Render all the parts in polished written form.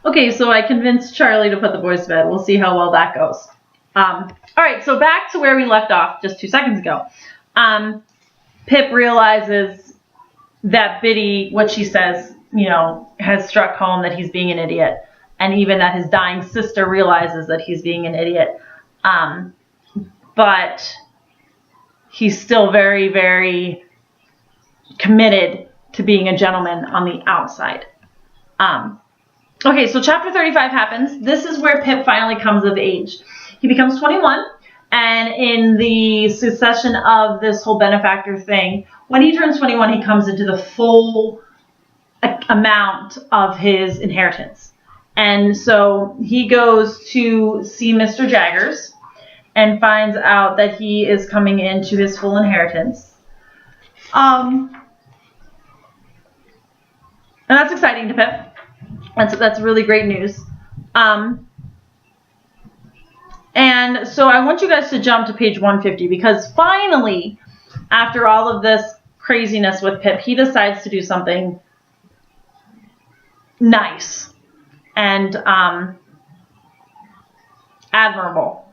Okay, so I convinced Charlie to put the boys to bed. We'll see how well that goes. All right, so back to where we left off just 2 seconds ago. Pip realizes that Biddy, what she says, has struck home, that he's being an idiot. And even that his dying sister realizes that he's being an idiot. But he's still very, very committed to being a gentleman on the outside. Okay, so chapter 35 happens. This is where Pip finally comes of age. He becomes 21, and in the succession of this whole benefactor thing, when he turns 21, he comes into the full amount of his inheritance. And so he goes to see Mr. Jaggers and finds out that he is coming into his full inheritance. And that's exciting to Pip. That's really great news. And so I want you guys to jump to page 150, because finally, after all of this craziness with Pip, he decides to do something nice and admirable.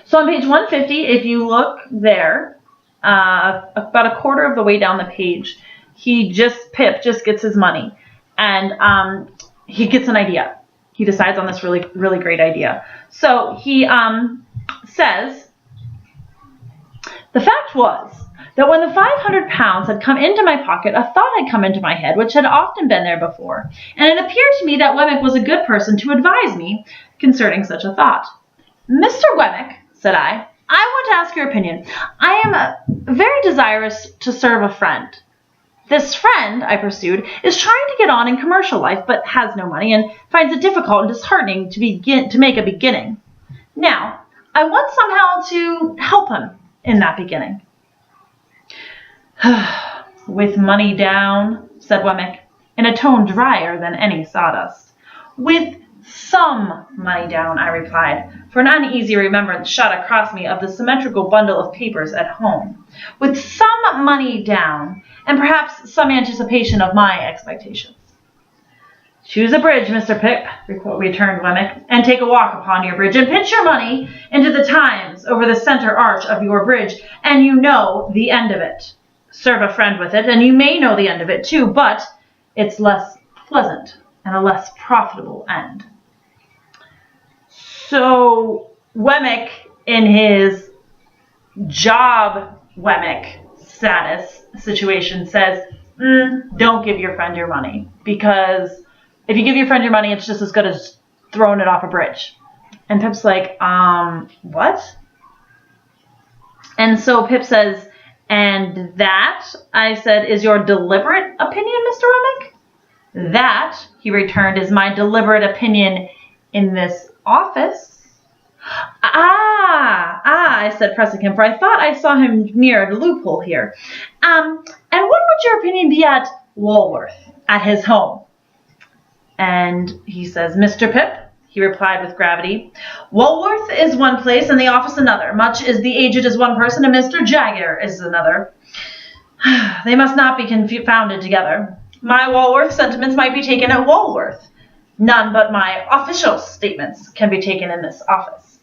So on page 150, if you look there, about a quarter of the way down the page, Pip just gets his money, and he gets an idea. He decides on this really, really great idea. So he says, the fact was that when the 500 pounds had come into my pocket, a thought had come into my head, which had often been there before, and it appeared to me that Wemmick was a good person to advise me concerning such a thought. Mr. Wemmick, said I want to ask your opinion. I am very desirous to serve a friend. This friend, I pursued, is trying to get on in commercial life, but has no money and finds it difficult and disheartening to make a beginning. Now, I want somehow to help him in that beginning. With money down, said Wemmick, in a tone drier than any sawdust. With some money down, I replied, for an uneasy remembrance shot across me of the symmetrical bundle of papers at home. With some money down, and perhaps some anticipation of my expectations. Choose a bridge, Mr. Pip, returned Wemmick, and take a walk upon your bridge, and pitch your money into the Times over the center arch of your bridge, and you know the end of it. Serve a friend with it, and you may know the end of it too, but it's less pleasant and a less profitable end. So Wemmick, in his job Wemmick status situation, says, don't give your friend your money, because if you give your friend your money, it's just as good as throwing it off a bridge. And Pip's like, what? And so Pip says, and that, I said, is your deliberate opinion, Mr. Wemmick? That, he returned, is my deliberate opinion in this office. I said, pressing him, for I thought I saw him near a loophole here. And what would your opinion be at Walworth, at his home? And he says, Mr. Pip, he replied with gravity, Walworth is one place and the office another, much as the aged is one person and Mr. Jagger is another. They must not be confounded together. My Walworth sentiments might be taken at Walworth. None but my official statements can be taken in this office.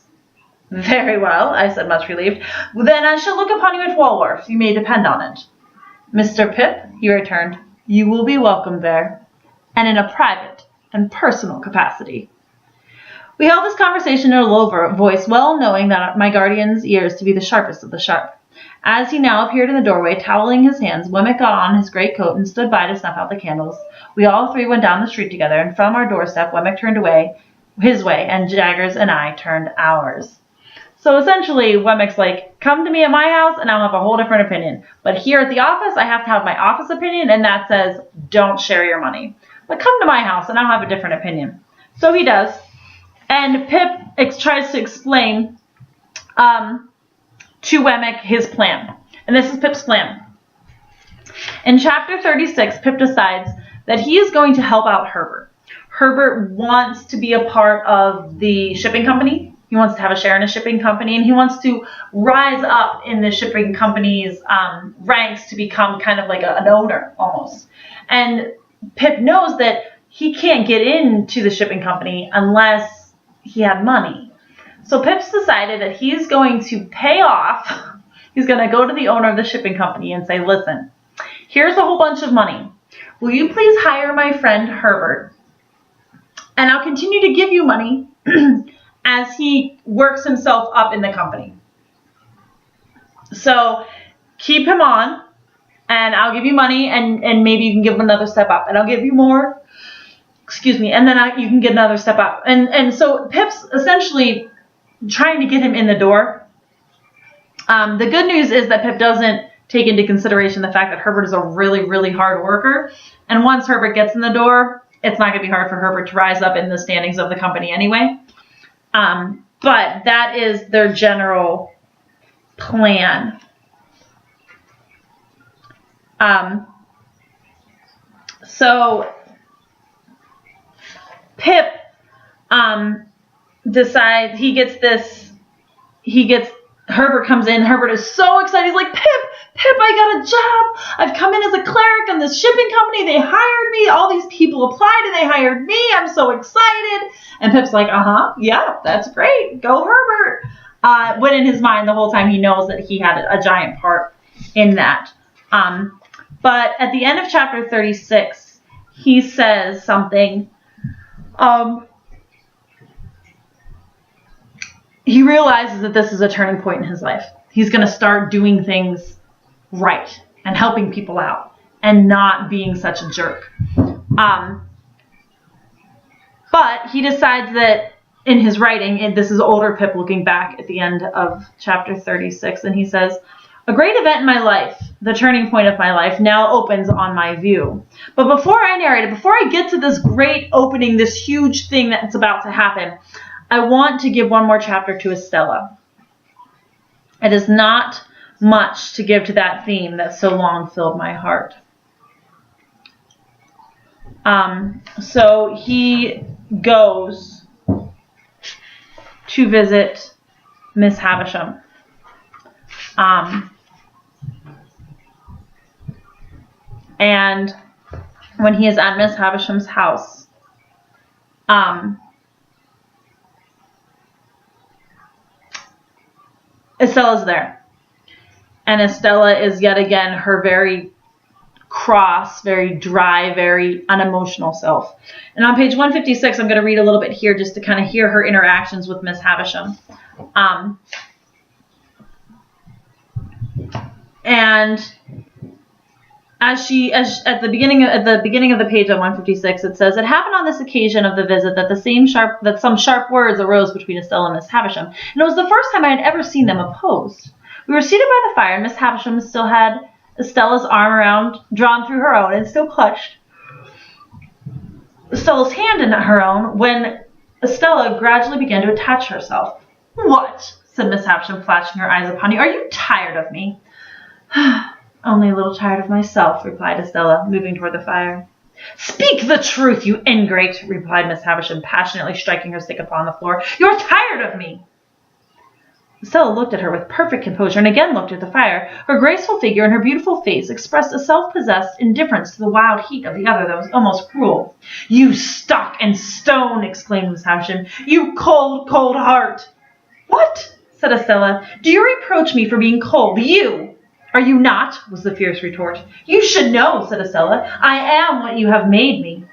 Very well, I said, much relieved. Then I shall look upon you at Walworth. You may depend on it. Mr. Pip, he returned, you will be welcome there, and in a private and personal capacity. We held this conversation in a low voice, well knowing that my guardian's ears to be the sharpest of the sharp. As he now appeared in the doorway, toweling his hands, Wemmick got on his great coat and stood by to snuff out the candles. We all three went down the street together, and from our doorstep, Wemmick turned away his way, and Jaggers and I turned ours. So essentially, Wemmick's like, come to me at my house, and I'll have a whole different opinion. But here at the office, I have to have my office opinion, and that says, don't share your money. But come to my house, and I'll have a different opinion. So he does. And Pip tries to explain to Wemmick his plan. And this is Pip's plan. In chapter 36, Pip decides that he is going to help out Herbert. Herbert wants to be a part of the shipping company. He wants to have a share in a shipping company, and he wants to rise up in the shipping company's ranks to become kind of like an owner almost. And Pip knows that he can't get into the shipping company unless he had money. So Pip's decided that he's going to pay off. He's going to go to the owner of the shipping company and say, listen, here's a whole bunch of money. Will you please hire my friend Herbert? And I'll continue to give you money as he works himself up in the company. So keep him on, and I'll give you money, and maybe you can give him another step up. And I'll give you more, and then you can get another step up. And so Pip's essentially trying to get him in the door. The good news is that Pip doesn't take into consideration the fact that Herbert is a really, really hard worker. And once Herbert gets in the door, it's not going to be hard for Herbert to rise up in the standings of the company anyway. But that is their general plan. So Pip decides Herbert comes in. Herbert is so excited. He's like, Pip, I got a job. I've come in as a cleric in this shipping company. They hired me. All these people applied and they hired me. I'm so excited. And Pip's like, yeah, that's great. Go Herbert. When in his mind the whole time he knows that he had a giant part in that. But at the end of chapter 36, he says something. He realizes that this is a turning point in his life. He's going to start doing things right and helping people out and not being such a jerk. But he decides that in his writing, and this is older Pip looking back at the end of chapter 36, and he says, a great event in my life, the turning point of my life, now opens on my view. But before I narrate it, before I get to this great opening, this huge thing that's about to happen, I want to give one more chapter to Estella. It is not much to give to that theme that so long filled my heart. So he goes to visit Miss Havisham. And when he is at Miss Havisham's house, Estella's there. And Estella is yet again her very cross, very dry, very unemotional self. And on page 156, I'm going to read a little bit here just to kind of hear her interactions with Miss Havisham. And as at the beginning of the page on 156, it says, it happened on this occasion of the visit that some sharp words arose between Estella and Miss Havisham, and it was the first time I had ever seen them opposed. We were seated by the fire, and Miss Havisham still had Estella's arm drawn through her own, and still clutched Estella's hand in her own, when Estella gradually began to attach herself. What? Said Miss Havisham, flashing her eyes upon you. Are you tired of me? Only a little tired of myself, replied Estella, moving toward the fire. Speak the truth, you ingrate, replied Miss Havisham, passionately striking her stick upon the floor. You're tired of me. Estella looked at her with perfect composure and again looked at the fire. Her graceful figure and her beautiful face expressed a self-possessed indifference to the wild heat of the other that was almost cruel. You stock and stone, exclaimed Miss Havisham. You cold, cold heart. What? Said Estella. Do you reproach me for being cold? You? Are you not? Was the fierce retort. You should know, said Estella. I am what you have made me.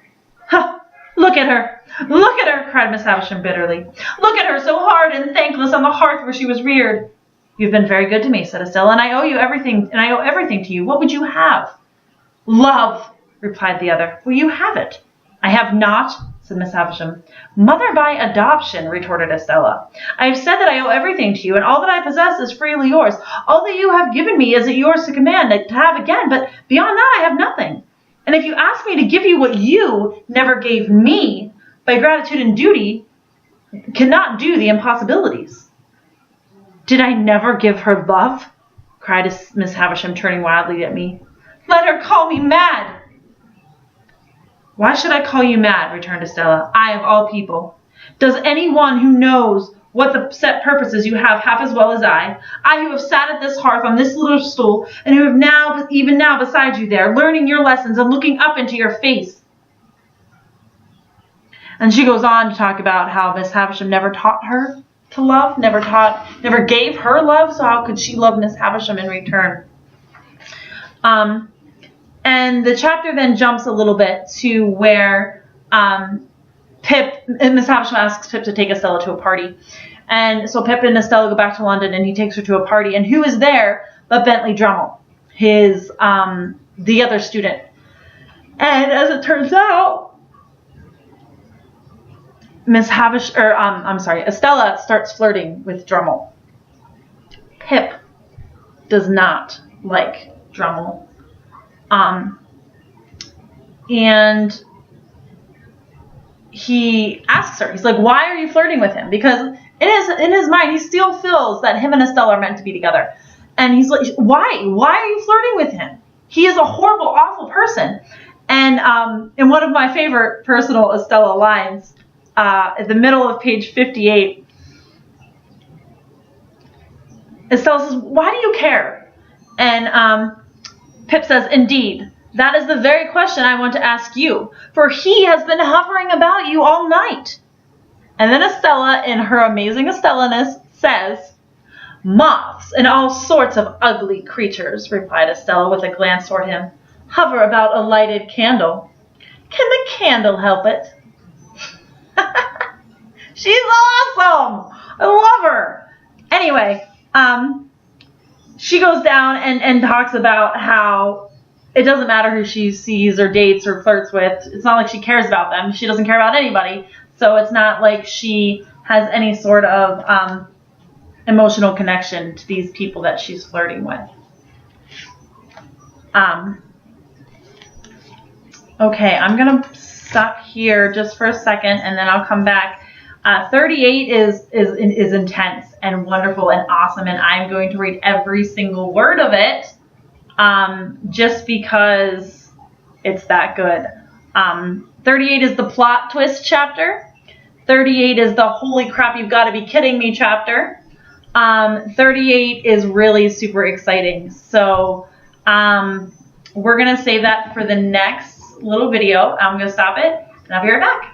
Ha! Look at her! Look at her! Cried Miss Havisham bitterly. Look at her, so hard and thankless on the hearth where she was reared. You've been very good to me, said Estella, and I owe everything to you. What would you have? Love, replied the other. Will you have it? I have not, said Miss Havisham. Mother by adoption, retorted Estella. I have said that I owe everything to you, and all that I possess is freely yours. All that you have given me is yours to command, to have again, but beyond that I have nothing. And if you ask me to give you what you never gave me, by gratitude and duty, cannot do the impossibilities. Did I never give her love? Cried Miss Havisham, turning wildly at me. Let her call me mad. Why should I call you mad? Returned Estella. I of all people. Does anyone who knows what the set purposes you have half as well as I who have sat at this hearth on this little stool, and who have even now beside you there, learning your lessons and looking up into your face. And she goes on to talk about how Miss Havisham never taught her to love, never gave her love, so how could she love Miss Havisham in return? And the chapter then jumps a little bit to where Miss Havisham asks Pip to take Estella to a party. And so Pip and Estella go back to London, and he takes her to a party. And who is there but Bentley Drummle, the other student. And as it turns out, Estella starts flirting with Drummle. Pip does not like Drummle. And he asks her, he's like, why are you flirting with him? Because in his mind, he still feels that him and Estella are meant to be together. And he's like, why? Why are you flirting with him? He is a horrible, awful person. And in one of my favorite personal Estella lines, at the middle of page 58, Estella says, why do you care? And Pip says, indeed, that is the very question I want to ask you, for he has been hovering about you all night. And then Estella, in her amazing Estella-ness, says, moths and all sorts of ugly creatures, replied Estella with a glance toward him, hover about a lighted candle. Can the candle help it? She's awesome! I love her! Anyway, she goes down and talks about how it doesn't matter who she sees or dates or flirts with. It's not like she cares about them. She doesn't care about anybody. So it's not like she has any sort of emotional connection to these people that she's flirting with. Okay, I'm going to stop here just for a second, and then I'll come back. 38 is intense and wonderful and awesome, and I'm going to read every single word of it just because it's that good. 38 is the plot twist chapter. 38 is the holy crap, you've got to be kidding me chapter. 38 is really super exciting. So we're going to save that for the next little video. I'm going to stop it, and I'll be right back.